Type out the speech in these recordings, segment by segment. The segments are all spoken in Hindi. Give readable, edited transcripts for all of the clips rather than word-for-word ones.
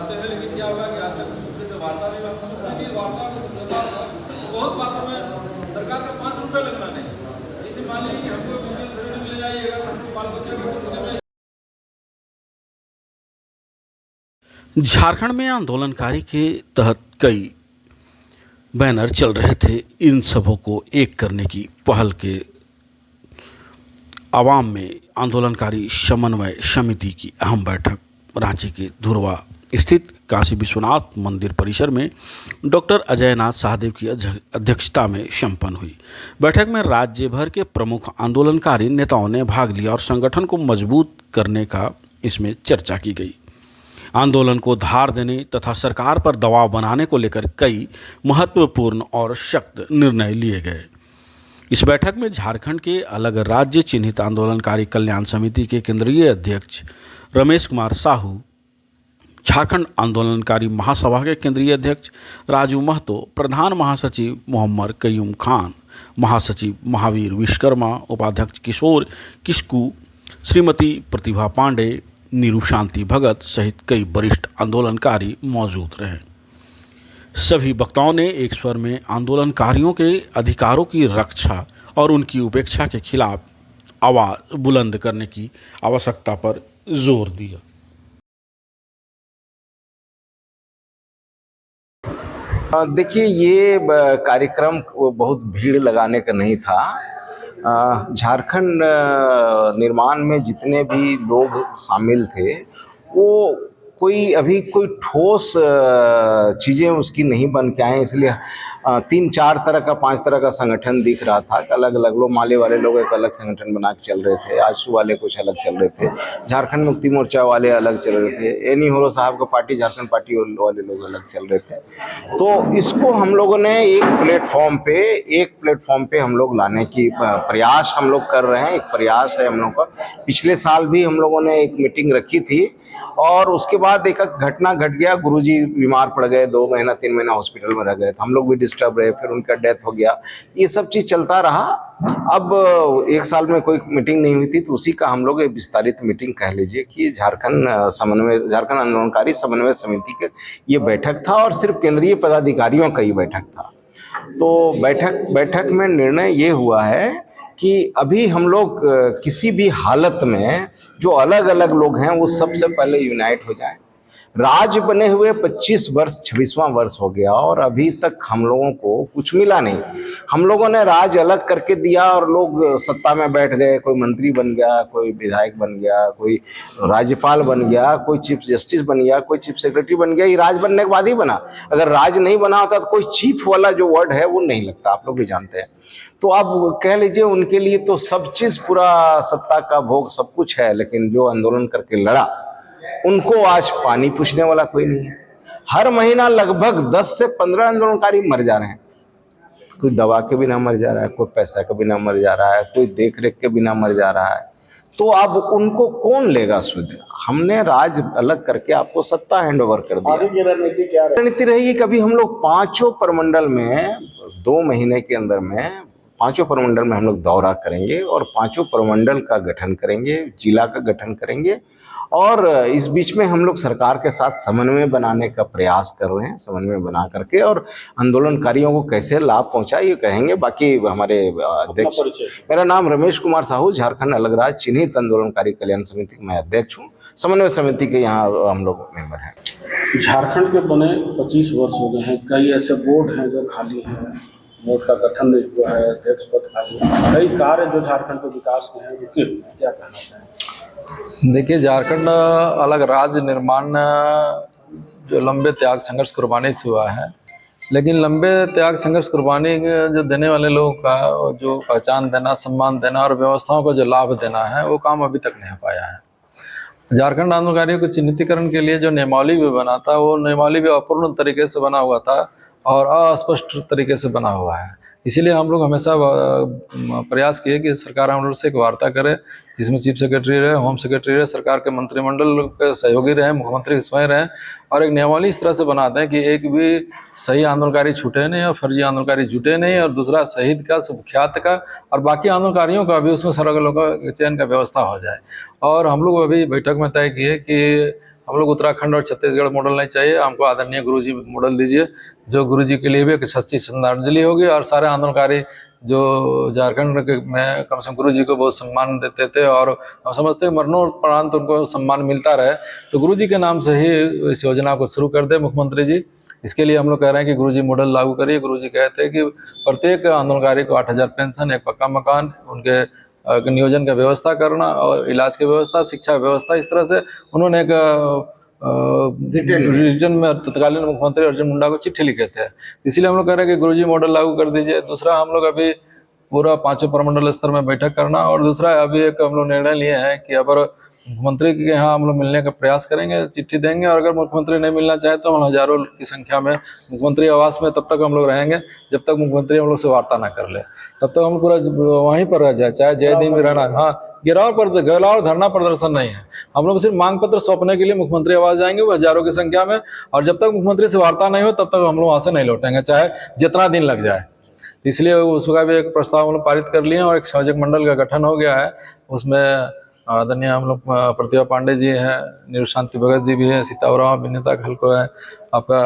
चाहते हैं, लेकिन क्या हुआ कि आज तक छुट्टी से वार्ता नहीं। हम समझते हैं कि वार्ता में समझौता तो बहुत बातों में सरकार का 5 रुपये लगना नहीं। जैसे मान लीजिए कि हमको बीपीएल श्रेणी मिल जाइएगा तो हमको बाल बच्चा को झारखंड में आंदोलनकारी के तहत कई बैनर चल रहे थे। इन सबों को एक करने की पहल के आवाम में आंदोलनकारी समन्वय समिति की अहम बैठक रांची के धुरवा स्थित काशी विश्वनाथ मंदिर परिसर में डॉक्टर अजयनाथ शाहदेव की अध्यक्षता में संपन्न हुई। बैठक में राज्य भर के प्रमुख आंदोलनकारी नेताओं ने भाग लिया और संगठन को मजबूत करने का इसमें चर्चा की गई। आंदोलन को धार देने तथा सरकार पर दबाव बनाने को लेकर कई महत्वपूर्ण और सख्त निर्णय लिए गए। इस बैठक में झारखंड के अलग राज्य चिन्हित आंदोलनकारी कल्याण समिति के केंद्रीय अध्यक्ष रमेश कुमार साहू, झारखंड आंदोलनकारी महासभा के केंद्रीय अध्यक्ष राजू महतो, प्रधान महासचिव मोहम्मद कयूम खान, महासचिव महावीर विश्वकर्मा, उपाध्यक्ष किशोर किस्कू, श्रीमती प्रतिभा पांडे, नीरू शांति भगत सहित कई वरिष्ठ आंदोलनकारी मौजूद रहे। सभी वक्ताओं ने एक स्वर में आंदोलनकारियों के अधिकारों की रक्षा और उनकी उपेक्षा के खिलाफ आवाज़ बुलंद करने की आवश्यकता पर जोर दिया। देखिए, ये कार्यक्रम बहुत भीड़ लगाने का नहीं था। झारखंड निर्माण में जितने भी लोग शामिल थे वो अभी कोई ठोस चीज़ें उसकी नहीं बन के आए, इसलिए 3-4 तरह का 5 तरह का संगठन दिख रहा था। अलग अलग लोग, माले वाले लोग एक अलग संगठन बना के चल रहे थे, आजसू वाले कुछ अलग चल रहे थे, झारखंड मुक्ति मोर्चा वाले अलग चल रहे थे, एनी होरो साहब का पार्टी झारखंड पार्टी वाले लोग अलग चल रहे थे। तो इसको हम लोगों ने एक प्लेटफॉर्म पे हम लोग लाने की प्रयास हम लोग कर रहे हैं। एक प्रयास है हम लोग का। पिछले साल भी हम लोगों ने एक मीटिंग रखी थी और उसके बाद एक घटना घट गया। गुरुजी बीमार पड़ गए, 2 महीना 3 महीना हॉस्पिटल में रह गए, हम लोग भी डिस्टर्ब रहे, फिर उनका डेथ हो गया। ये सब चीज़ चलता रहा। अब 1 साल में कोई मीटिंग नहीं हुई थी, तो उसी का हम लोग एक विस्तारित मीटिंग कह लीजिए कि झारखंड आंदोलनकारी समन्वय समिति के ये बैठक था और सिर्फ केंद्रीय पदाधिकारियों का ही बैठक था। तो बैठक में निर्णय ये हुआ है कि अभी हम लोग किसी भी हालत में जो अलग अलग लोग हैं वो सबसे पहले यूनाइट हो जाएं। राज्य बने हुए 25 वर्ष, 26वां वर्ष हो गया और अभी तक हम लोगों को कुछ मिला नहीं। हम लोगों ने राज्य अलग करके दिया और लोग सत्ता में बैठ गए। कोई मंत्री बन गया, कोई विधायक बन गया, कोई राज्यपाल बन गया, कोई चीफ जस्टिस बन गया, कोई चीफ सेक्रेटरी बन गया। ये राज बनने के बाद ही बना। अगर राज नहीं बना होता तो कोई चीफ वाला जो वर्ड है वो नहीं लगता, आप लोग भी जानते हैं। तो अब कह लीजिए उनके लिए तो सब चीज़, पूरा सत्ता का भोग सब कुछ है, लेकिन जो आंदोलन करके लड़ा उनको आज पानी पूछने वाला कोई नहीं है। हर महीना लगभग 10 से 15 आंदोलनकारी मर जा रहे हैं। कोई दवा के बिना मर जा रहा है, कोई पैसा के बिना मर जा रहा है, कोई देख रेख के बिना मर जा रहा है। तो अब उनको कौन लेगा सुध? हमने राज अलग करके आपको सत्ता हैंड ओवर कर दिया। आगे रणनीति क्या रहेगी? कभी हम लोग 5 प्रमंडल में 2 महीने के अंदर में 5 प्रमंडल में हम लोग दौरा करेंगे और 5 प्रमंडल का गठन करेंगे, जिला का गठन करेंगे और इस बीच में हम लोग सरकार के साथ समन्वय बनाने का प्रयास कर रहे हैं। समन्वय बना करके और आंदोलनकारियों को कैसे लाभ पहुंचा ये कहेंगे। बाकी हमारे अध्यक्ष, मेरा नाम रमेश कुमार साहू, झारखंड अलग राज्य चिन्हित आंदोलनकारी कल्याण समिति का मैं अध्यक्ष हूँ। समन्वय समिति के यहाँ हम लोग मेंबर हैं। झारखंड के बने 25 वर्ष हो गए हैं। कई ऐसे बोर्ड हैं जो खाली हैं, बोर्ड का गठन नहीं हुआ है, अध्यक्ष पद खाली है। कई कार्य जो झारखंड के विकास में है रुके, क्या कहना चाहेंगे? देखिए, झारखंड अलग राज्य निर्माण जो लंबे त्याग संघर्ष कुर्बानी से हुआ है, लेकिन लंबे त्याग संघर्ष कुर्बानी जो देने वाले लोगों का जो पहचान देना, सम्मान देना और व्यवस्थाओं को जो लाभ देना है, वो काम अभी तक नहीं हो पाया है। झारखंड आंदोलनकारियों के चिन्हितीकरण के लिए जो नियमावली भी बना था, वो नियमावली भी अपूर्ण तरीके से बना हुआ था और अस्पष्ट तरीके से बना हुआ है। इसीलिए हम लोग हमेशा प्रयास किए कि सरकार हम लोग से एक वार्ता करे, जिसमें चीफ सेक्रेटरी रहे, होम सेक्रेटरी रहे, सरकार के मंत्रिमंडल के सहयोगी रहे, मुख्यमंत्री स्वयं रहे और एक नियमावली इस तरह से बना दें कि एक भी सही आंदोलनकारी छूटे नहीं और फर्जी आंदोलनकारी जुटे नहीं, और दूसरा शहीद का, सुख्यात का और बाकी आंदोलनकारियों का भी उसमें सारा लोगों का चयन का व्यवस्था हो जाए। और हम लोग अभी बैठक में तय किए कि हम लोग उत्तराखंड और छत्तीसगढ़ मॉडल नहीं चाहिए, हमको आदरणीय गुरुजी मॉडल दीजिए, जो गुरुजी के लिए भी एक सच्ची श्रद्धांजलि होगी। और सारे आंदोलनकारी जो झारखंड में कम से कम गुरुजी को बहुत सम्मान देते थे और हम समझते हैं मरणोपरांत उनको सम्मान मिलता रहे, तो गुरुजी के नाम से ही इस योजना को शुरू कर दे मुख्यमंत्री जी। इसके लिए हम लोग कह रहे हैं कि गुरुजी मॉडल लागू करिए। गुरुजी कहते हैं कि प्रत्येक आंदोलनकारी को 8,000 पेंशन, एक पक्का मकान, उनके नियोजन का व्यवस्था करना और इलाज की व्यवस्था, शिक्षा व्यवस्था, इस तरह से उन्होंने एक रिटर्न में तत्कालीन मुख्यमंत्री अर्जुन मुंडा को चिट्ठी लिखे थे। इसीलिए हम लोग कह रहे हैं कि गुरुजी मॉडल लागू कर दीजिए। दूसरा, हम लोग अभी पूरा 5वें प्रमंडल स्तर में बैठक करना, और दूसरा अभी एक हम लोग निर्णय लिए हैं कि अगर मुख्यमंत्री के यहाँ हम लोग मिलने का प्रयास करेंगे, चिट्ठी देंगे, और अगर मुख्यमंत्री नहीं मिलना चाहे तो हम हजारों की संख्या में मुख्यमंत्री आवास में तब तक हम लोग रहेंगे जब तक मुख्यमंत्री हम लोग से वार्ता ना कर ले, तब तक हम पूरा वहीं पर रह जाए, चाहे जय दिन में रहना। हाँ, घेराव धरना प्रदर्शन नहीं है, हम लोग सिर्फ मांग पत्र सौंपने के लिए मुख्यमंत्री आवास जाएंगे, वो हजारों की संख्या में, और जब तक मुख्यमंत्री से वार्ता नहीं हो तब तक हम लोग वहाँ से नहीं लौटेंगे, चाहे जितना दिन लग जाए। इसलिए उसका भी एक प्रस्ताव हम लोग पारित कर लिए और एक संयोजक मंडल का गठन हो गया है। उसमें आदरणीय हम लोग प्रतिभा पांडे जी हैं, निरुशांति भगत जी भी है, सीता उरांव, विनीता खलको है, आपका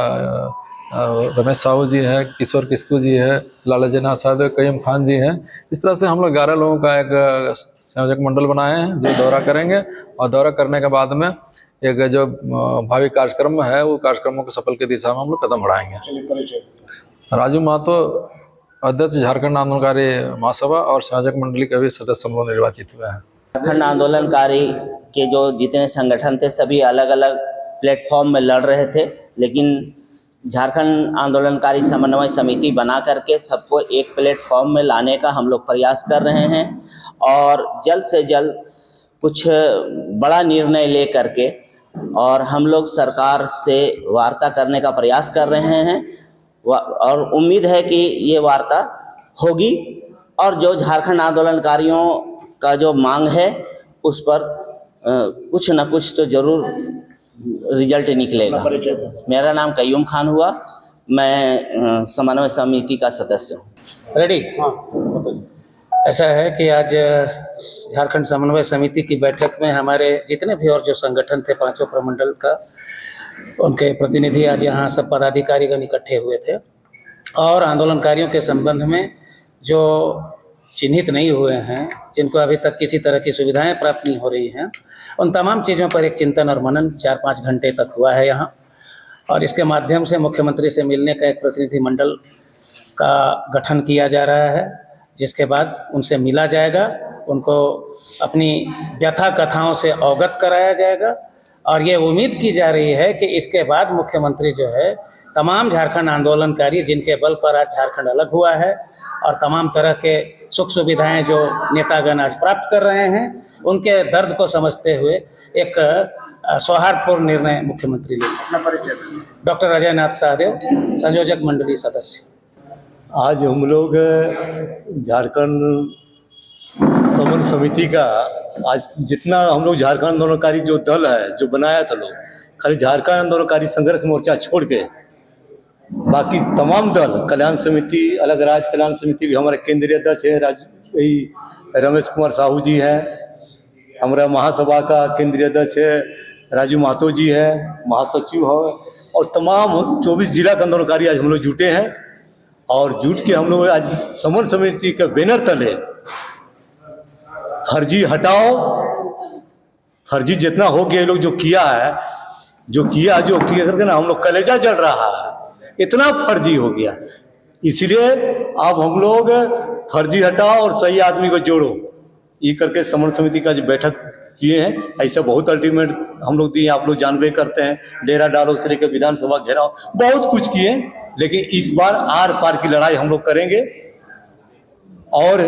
रमेश साहू जी है, किशोर किस्कू जी है, लाला जनाब साहब, कईम खान जी हैं। इस तरह से हम लोग 11 लोगों का एक संयोजक मंडल बनाए हैं जो दौरा करेंगे, और दौरा करने के बाद में एक जो भावी कार्यक्रम है वो कार्यक्रमों को सफल की दिशा में हम लोग कदम बढ़ाएंगे। राजू महतो, अध्यक्ष झारखंड आंदोलनकारी महासभा और संयोजक मंडली के भी सदस्य हम लोग निर्वाचित हुए हैं। झारखंड आंदोलनकारी के जो जितने संगठन थे सभी अलग अलग प्लेटफॉर्म में लड़ रहे थे, लेकिन झारखंड आंदोलनकारी समन्वय समिति बना करके सबको एक प्लेटफॉर्म में लाने का हम लोग प्रयास कर रहे हैं, और जल्द से जल्द कुछ बड़ा निर्णय ले करके और हम लोग सरकार से वार्ता करने का प्रयास कर रहे हैं, और उम्मीद है कि ये वार्ता होगी, और जो झारखंड आंदोलनकारियों का जो मांग है उस पर कुछ न कुछ तो जरूर रिजल्ट निकलेगा। मेरा नाम कयूम खान हुआ, मैं समन्वय समिति का सदस्य हूँ। रेडी? ऐसा है कि आज झारखंड समन्वय समिति की बैठक में हमारे जितने भी और जो संगठन थे 5वें प्रमंडल का, उनके प्रतिनिधि आज यहाँ सब पदाधिकारीगण इकट्ठे हुए थे, और आंदोलनकारियों के संबंध में जो चिन्हित नहीं हुए हैं, जिनको अभी तक किसी तरह की सुविधाएं प्राप्त नहीं हो रही हैं, उन तमाम चीज़ों पर एक चिंतन और मनन 4-5 घंटे तक हुआ है यहाँ, और इसके माध्यम से मुख्यमंत्री से मिलने का एक प्रतिनिधिमंडल का गठन किया जा रहा है, जिसके बाद उनसे मिला जाएगा, उनको अपनी व्यथा कथाओं से अवगत कराया जाएगा, और ये उम्मीद की जा रही है कि इसके बाद मुख्यमंत्री जो है तमाम झारखंड आंदोलनकारी जिनके बल पर आज झारखंड अलग हुआ है, और तमाम तरह के सुख सुविधाएं जो नेतागण आज प्राप्त कर रहे हैं, उनके दर्द को समझते हुए एक सौहार्दपूर्ण निर्णय मुख्यमंत्री लेंगे। डॉक्टर अजय नाथ सहदेव, संयोजक मंडली सदस्य। आज हम लोग झारखंड समन्वय समिति का, आज जितना हम लोग झारखंड आंदोलनकारी जो दल है जो बनाया था लोग, खाली झारखंड आंदोलनकारी संघर्ष मोर्चा छोड़ के बाकी तमाम दल, कल्याण समिति, अलग राज्य कल्याण समिति भी, हमारे केंद्रीय अध्यक्ष है रमेश कुमार साहू जी हैं, हमारा महासभा का केंद्रीय अध्यक्ष है राजू महतो जी है, महासचिव है, और तमाम 24 जिला के आंदोलनकारी आज हम लोग जुटे हैं, और जुट के हम लोग आज समन्वय समिति के बैनर तले फर्जी हटाओ, फर्जी जितना हो गया, लोग जो किया करके ना हम लोग कलेजा जल रहा है, इतना फर्जी हो गया। इसलिए अब हम लोग फर्जी हटाओ और सही आदमी को जोड़ो, ये करके समन्वय समिति का जो बैठक किए हैं। ऐसा बहुत अल्टीमेट हम लोग दिए, आप लोग जानबे करते हैं, डेरा डालो से लेकर विधानसभा घेराव, बहुत कुछ किए, लेकिन इस बार आर पार की लड़ाई हम लोग करेंगे, और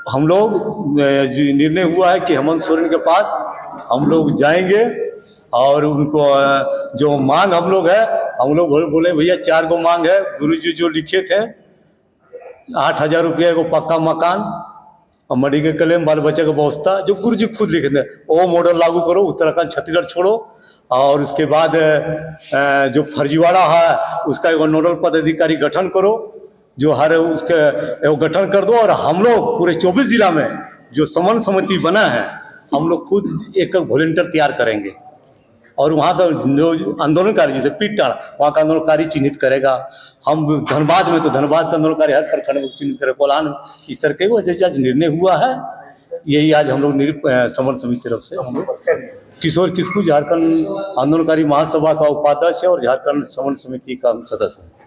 हम लोग निर्णय हुआ है कि हेमंत सोरेन के पास हम लोग जाएंगे, और उनको जो मांग हम लोग है, हम लोग बोले भैया 4 गो मांग है, गुरुजी जो लिखे थे 8,000 रुपये को पक्का मकान और मडी के कलेम बाल बच्चे का व्यवस्था, जो गुरुजी खुद लिखे थे, वो मॉडल लागू करो, उत्तराखंड छत्तीसगढ़ छोड़ो, और उसके बाद जो फर्जीवाड़ा है उसका एक नोडल पदाधिकारी गठन करो, जो हर उसके गठन कर दो, और हम लोग पूरे 24 जिला में जो समन्वय समिति बना है, हम लोग खुद एक वॉलंटियर तैयार करेंगे, और वहाँ का जो आंदोलनकारी जैसे पीटाड़ा वहाँ का आंदोलनकारी चिन्हित करेगा। हम धनबाद में तो धनबाद का आंदोलनकारी हर प्रखंड में चिन्हित करेगा। कोल्हान में इस तरह के वजह आज निर्णय हुआ है। यही आज हम लोग समन्वय समिति की तरफ से हम लोग किशोर किस्कू झारखंड आंदोलनकारी महासभा का उपाध्यक्ष है और झारखंड समन्वय समिति का सदस्य है।